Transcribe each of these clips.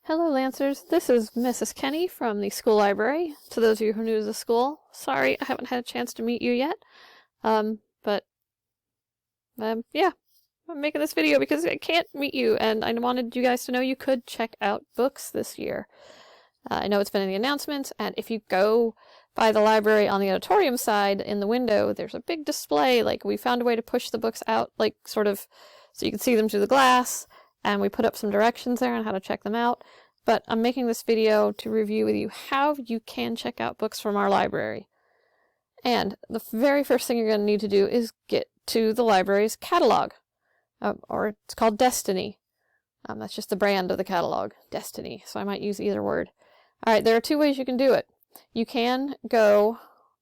Hello Lancers, this is Mrs. Kenny from the school library. To those of you who are new to the school, sorry I haven't had a chance to meet you yet. Yeah, I'm making this video because I can't meet you and I wanted you guys to know you could check out books this year. I know it's been in the announcements, and if you go by the library on the auditorium side in the window, there's a big display. Like, we found a way to push the books out, like, sort of, so you can see them through the glass, and we put up some directions there on how to check them out. But I'm making this video to review with you how you can check out books from our library. And the very first thing you're going to need to do is get to the library's catalog, or it's called Destiny. That's just the brand of the catalog, Destiny, so I might use either word. Alright, there are two ways you can do it. You can go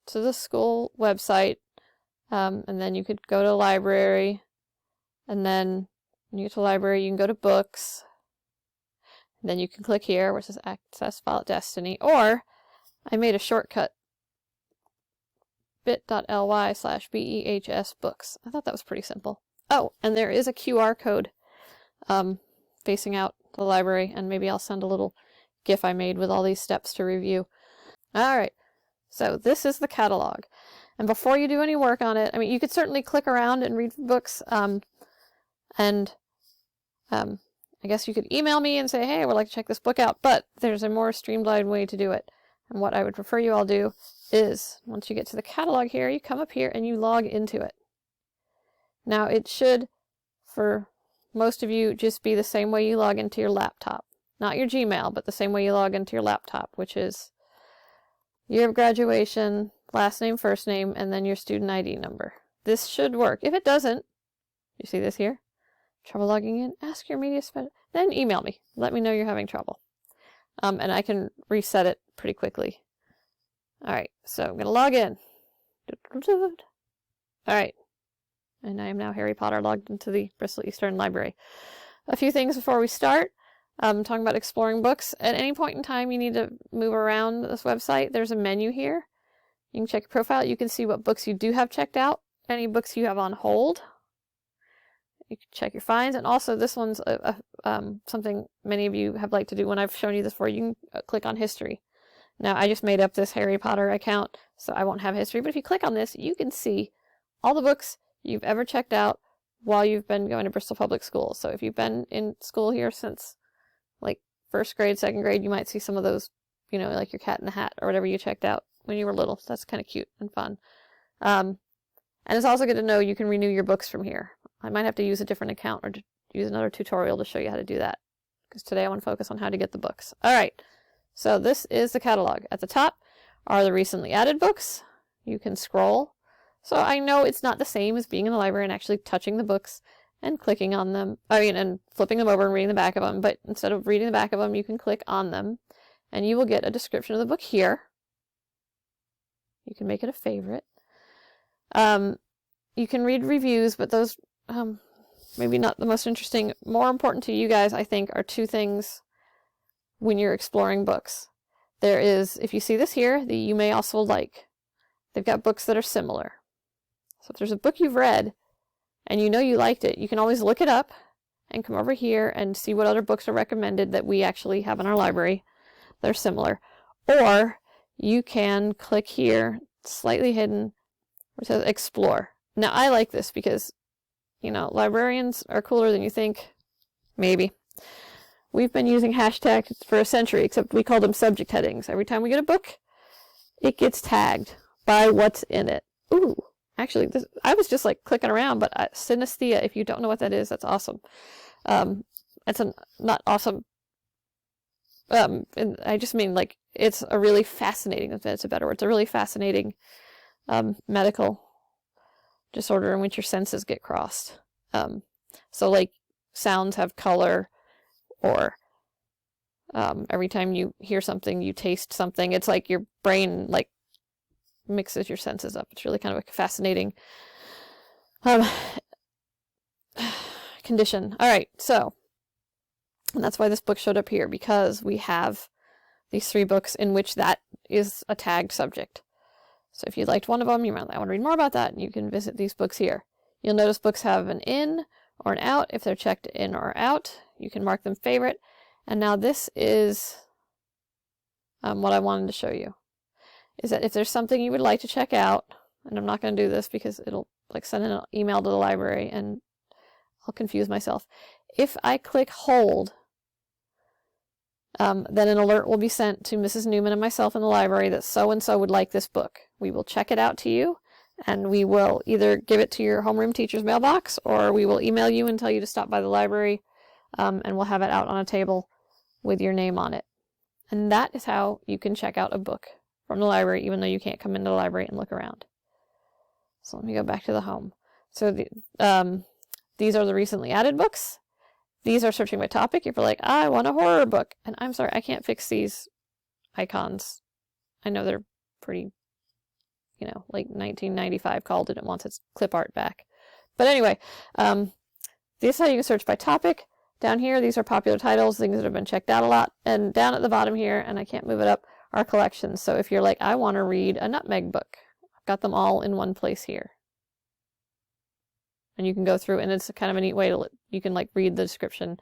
to the school website, and then you could go to library, and then when you get to library, you can go to books, and then you can click here where it says Access File at Destiny, or I made a shortcut, bit.ly/BEHS books. I thought that was pretty simple. Oh, and there is a QR code facing out the library, and maybe I'll send a little GIF I made with all these steps to review. Alright, so this is the catalog. And before you do any work on it, I mean, you could certainly click around and read books, I guess you could email me and say, hey, I would like to check this book out, but there's a more streamlined way to do it. And what I would prefer you all do is, once you get to the catalog here, you come up here and you log into it. Now, it should, for most of you, just be the same way you log into your laptop. Not your Gmail, but the same way you log into your laptop, which is year of graduation, last name, first name, and then your student ID number. This should work. If it doesn't, you see this here? Trouble logging in? Ask your media specialist. Then email me. Let me know you're having trouble. And I can reset it pretty quickly. Alright, so I'm going to log in. Alright. And I am now Harry Potter logged into the Bristol Eastern Library. A few things before we start. Talking about exploring books. At any point in time you need to move around this website. There's a menu here. You can check your profile. You can see what books you do have checked out. Any books you have on hold. You can check your finds. And also this one's something many of you have liked to do when I've shown you this before. You can click on history. Now I just made up this Harry Potter account, so I won't have history. But if you click on this, you can see all the books you've ever checked out while you've been going to Bristol Public Schools. So if you've been in school here since like first grade, second grade, you might see some of those, you know, like your Cat in the Hat or whatever you checked out when you were little. So that's kind of cute and fun. And it's also good to know you can renew your books from here. I might have to use a different account or use another tutorial to show you how to do that, because today I want to focus on how to get the books. Alright, so this is the catalog. At the top are the recently added books. You can scroll. So I know it's not the same as being in the library and actually touching the books and clicking on them, and flipping them over and reading the back of them, but instead of reading the back of them, you can click on them, and you will get a description of the book here. You can make it a favorite. You can read reviews, but those, maybe not the most interesting. More important to you guys, I think, are two things when you're exploring books. There is, if you see this here, the You May Also Like. They've got books that are similar. So if there's a book you've read, and you know you liked it, you can always look it up and come over here and see what other books are recommended that we actually have in our library that are similar. Or you can click here, slightly hidden, where it says Explore. Now I like this because, you know, librarians are cooler than you think. Maybe. We've been using hashtags for a century, except we call them subject headings. Every time we get a book, it gets tagged by what's in it. Ooh. Actually, I was just like clicking around, but synesthesia, if you don't know what that is, that's awesome. It's not awesome. And I just mean like it's a really fascinating, if that's a better word, it's a really fascinating medical disorder in which your senses get crossed. So like sounds have color, or every time you hear something, you taste something. It's like your brain like mixes your senses up. It's really kind of a fascinating condition. Alright, so, and that's why this book showed up here, because we have these 3 books in which that is a tagged subject. So if you liked one of them, you might want to read more about that, and you can visit these books here. You'll notice books have an in or an out. If they're checked in or out, you can mark them favorite. And now this is what I wanted to show you. Is that if there's something you would like to check out, and I'm not going to do this because it'll like send an email to the library and I'll confuse myself. If I click hold, then an alert will be sent to Mrs. Newman and myself in the library that so-and-so would like this book. We will check it out to you, and we will either give it to your homeroom teacher's mailbox, or we will email you and tell you to stop by the library, and we'll have it out on a table with your name on it. And that is how you can check out a book from the library, even though you can't come into the library and look around. So let me go back to the home. So these are the recently added books. These are searching by topic. If you're like, I want a horror book, and I'm sorry, I can't fix these icons. I know they're pretty, you know, like 1995 called it. It wants its clip art back. But anyway, this is how you can search by topic. Down here, these are popular titles, things that have been checked out a lot. And down at the bottom here, and I can't move it up, are collections. So if you're like, I want to read a Nutmeg book, I've got them all in one place here. And you can go through, and it's kind of a neat way to, you can like read the description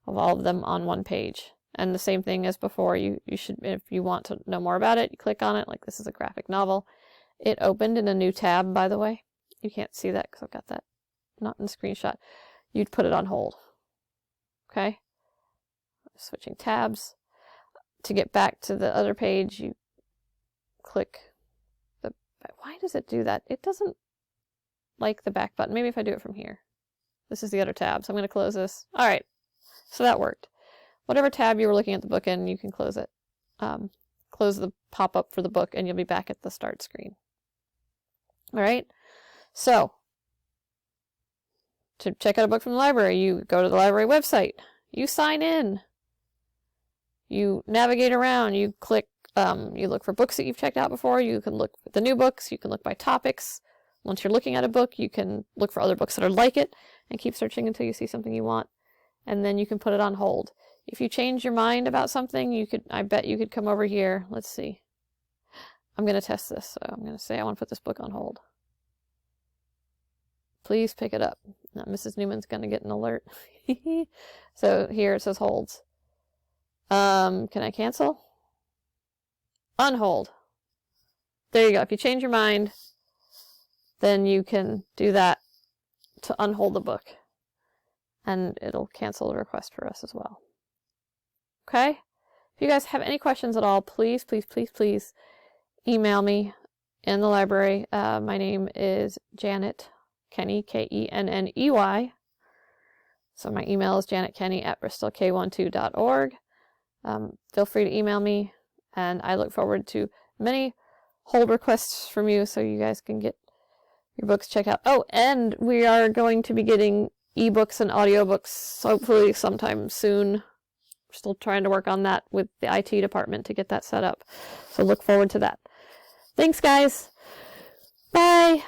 of all of them on one page. And the same thing as before, you should, if you want to know more about it, you click on it, like this is a graphic novel. It opened in a new tab, by the way. You can't see that because I've got that not in the screenshot. You'd put it on hold. Okay? Switching tabs. To get back to the other page, you click the, why does it do that? It doesn't like the back button. Maybe if I do it from here. This is the other tab, so I'm going to close this. All right, so that worked. Whatever tab you were looking at the book in, you can close it. Close the pop-up for the book, and you'll be back at the start screen. All right, so to check out a book from the library, you go to the library website. You sign in. You navigate around. You click. You look for books that you've checked out before. You can look at the new books. You can look by topics. Once you're looking at a book, you can look for other books that are like it and keep searching until you see something you want. And then you can put it on hold. If you change your mind about something, you could, I bet you could come over here. Let's see. I'm going to test this. So I'm going to say I want to put this book on hold. Please pick it up. Now, Mrs. Newman's going to get an alert. So here it says holds. Can I cancel? Unhold. There you go. If you change your mind, then you can do that to unhold the book. And it'll cancel the request for us as well. Okay? If you guys have any questions at all, please, please, please, please email me in the library. My name is Janet Kenney, Kenney. So my email is janetkenney@bristolk12.org. Feel free to email me, and I look forward to many hold requests from you so you guys can get your books checked out. Oh, and we are going to be getting ebooks and audiobooks hopefully sometime soon. We're still trying to work on that with the IT department to get that set up. So look forward to that. Thanks, guys. Bye.